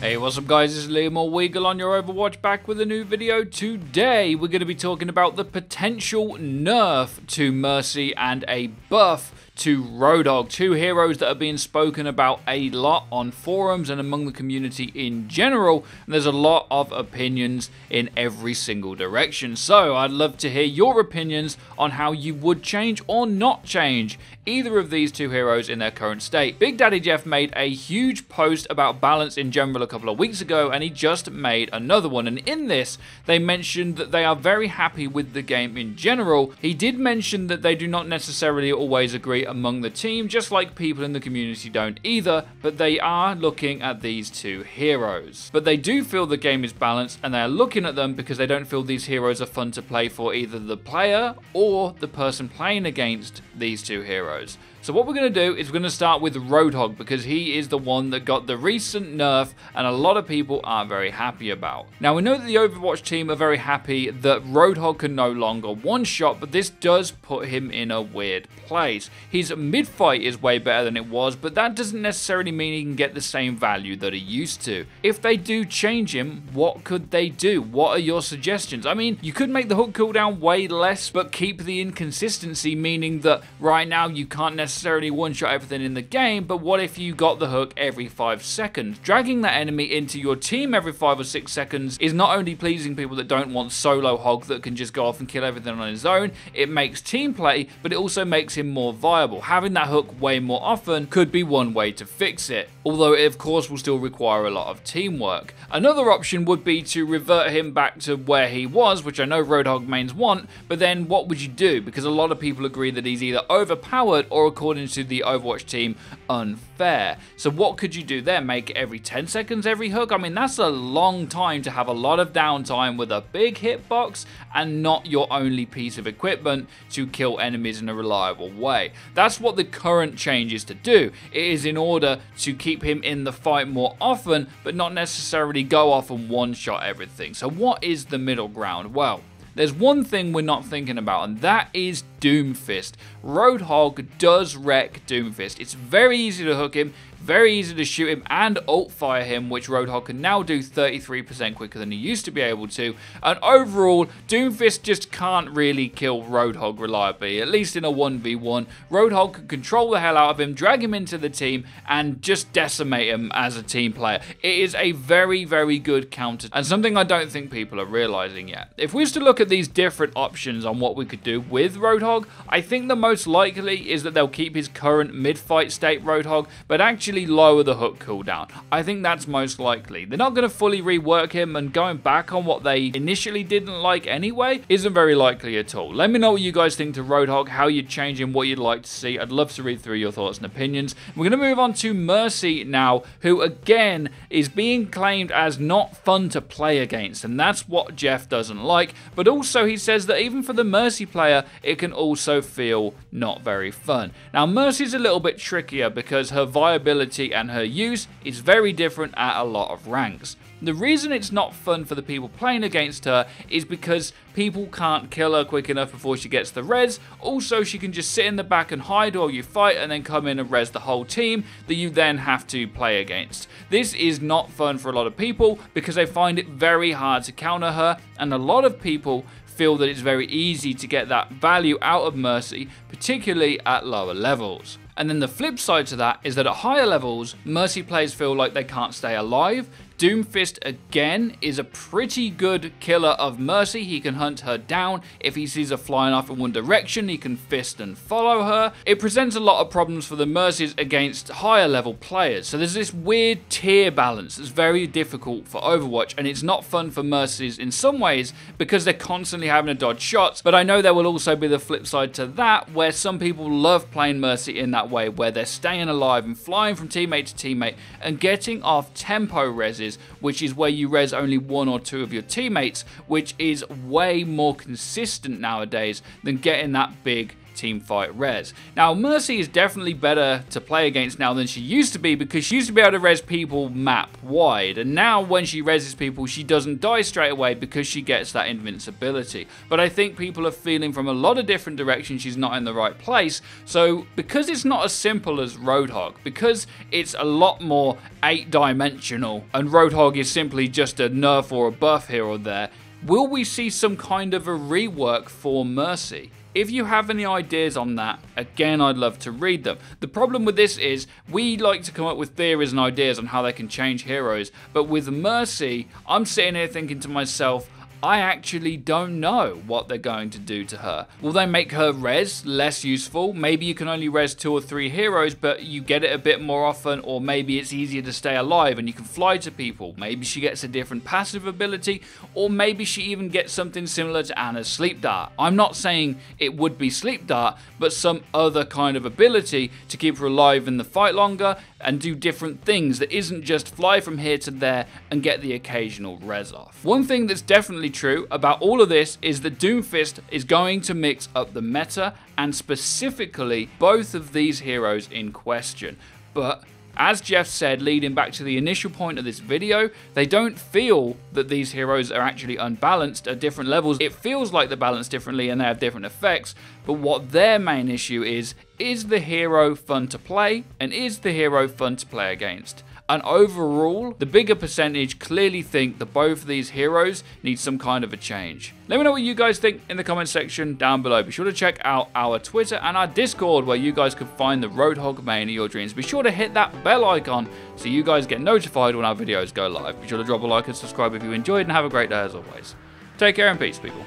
Hey, what's up guys, it's Liam or Weagle on your Overwatch, back with a new video. Today we're going to be talking about the potential nerf to Mercy and a buff to Roadhog, two heroes that are being spoken about a lot on forums and among the community in general. And there's a lot of opinions in every single direction, so I'd love to hear your opinions on how you would change or not change either of these two heroes in their current state. Big Daddy Jeff made a huge post about balance in general a couple of weeks ago, and he just made another one, and in this they mentioned that they are very happy with the game in general. He did mention that they do not necessarily always agree among the team, just like people in the community don't either, but they are looking at these two heroes. But they do feel the game is balanced, and they are looking at them because they don't feel these heroes are fun to play for either the player or the person playing against these two heroes. So what we're going to do is we're going to start with Roadhog, because he is the one that got the recent nerf and a lot of people are very happy about. Now, we know that the Overwatch team are very happy that Roadhog can no longer one-shot, but this does put him in a weird place. His mid-fight is way better than it was, but that doesn't necessarily mean he can get the same value that he used to. If they do change him, what could they do? What are your suggestions? I mean, you could make the hook cooldown way less, but keep the inconsistency, meaning that right now you can't necessarily one-shot everything in the game, but what if you got the hook every 5 seconds? Dragging that enemy into your team every 5 or 6 seconds is not only pleasing people that don't want solo Hog that can just go off and kill everything on his own, it makes team play, but it also makes him more viable. Having that hook way more often could be one way to fix it, although it of course will still require a lot of teamwork. Another option would be to revert him back to where he was, which I know Roadhog mains want, but then what would you do? Because a lot of people agree that he's either overpowered or, according to the Overwatch team, unfair. So what could you do there? Make it every 10 seconds every hook? I mean, that's a long time to have a lot of downtime with a big hitbox and not your only piece of equipment to kill enemies in a reliable way. That's what the current change is to do. It is in order to keep him in the fight more often, but not necessarily go off and one-shot everything. So what is the middle ground? Well, there's one thing we're not thinking about, and that is Doomfist. Roadhog does wreck Doomfist. It's very easy to hook him, very easy to shoot him and ult fire him, which Roadhog can now do 33% quicker than he used to be able to. And overall, Doomfist just can't really kill Roadhog reliably, at least in a 1v1. Roadhog can control the hell out of him, drag him into the team, and just decimate him as a team player. It is a very, very good counter, and something I don't think people are realizing yet. If we was to look at these different options on what we could do with Roadhog, I think the most likely is that they'll keep his current mid-fight state Roadhog, but actually lower the hook cooldown. I think that's most likely. They're not going to fully rework him, and going back on what they initially didn't like anyway isn't very likely at all. Let me know what you guys think to Roadhog, how you'd change him, what you'd like to see. I'd love to read through your thoughts and opinions. We're going to move on to Mercy now, who again is being claimed as not fun to play against, and that's what Jeff doesn't like. But also he says that even for the Mercy player, it can also feel not very fun. Now, Mercy's a little bit trickier because her viability and her use is very different at a lot of ranks. The reason it's not fun for the people playing against her is because people can't kill her quick enough before she gets the res. Also, she can just sit in the back and hide while you fight and then come in and res the whole team that you then have to play against. This is not fun for a lot of people because they find it very hard to counter her, and a lot of people feel that it's very easy to get that value out of Mercy, particularly at lower levels. And then the flip side to that is that at higher levels, Mercy players feel like they can't stay alive. Doomfist, again, is a pretty good killer of Mercy. He can hunt her down. If he sees her flying off in one direction, he can fist and follow her. It presents a lot of problems for the Mercies against higher level players. So there's this weird tier balance that's very difficult for Overwatch, and it's not fun for Mercies in some ways because they're constantly having to dodge shots. But I know there will also be the flip side to that, where some people love playing Mercy in that way, where they're staying alive and flying from teammate to teammate and getting off tempo reses, which is where you res only 1 or 2 of your teammates, which is way more consistent nowadays than getting that big teamfight res. Now, Mercy is definitely better to play against now than she used to be, because she used to be able to res people map wide, and now when she reses people, she doesn't die straight away because she gets that invincibility. But I think people are feeling from a lot of different directions she's not in the right place, so because it's not as simple as Roadhog, because it's a lot more 8-dimensional, and Roadhog is simply just a nerf or a buff here or there, will we see some kind of a rework for Mercy? If you have any ideas on that, again, I'd love to read them. The problem with this is we like to come up with theories and ideas on how they can change heroes, but with Mercy, I'm sitting here thinking to myself, I actually don't know what they're going to do to her. Will they make her res less useful? Maybe you can only res 2 or 3 heroes, but you get it a bit more often, or maybe it's easier to stay alive and you can fly to people. Maybe she gets a different passive ability, or maybe she even gets something similar to Anna's Sleep Dart. I'm not saying it would be Sleep Dart, but some other kind of ability to keep her alive in the fight longer and do different things that isn't just fly from here to there and get the occasional res off. One thing that's definitely true about all of this is that Doomfist is going to mix up the meta, and specifically both of these heroes in question. But as Jeff said, leading back to the initial point of this video, they don't feel that these heroes are actually unbalanced at different levels. It feels like they're balanced differently and they have different effects, but what their main issue is the hero fun to play, and is the hero fun to play against? And overall, the bigger percentage clearly think that both of these heroes need some kind of a change. Let me know what you guys think in the comment section down below. Be sure to check out our Twitter and our Discord, where you guys can find the Roadhog main of your dreams. Be sure to hit that bell icon so you guys get notified when our videos go live. Be sure to drop a like and subscribe if you enjoyed, and have a great day as always. Take care and peace, people.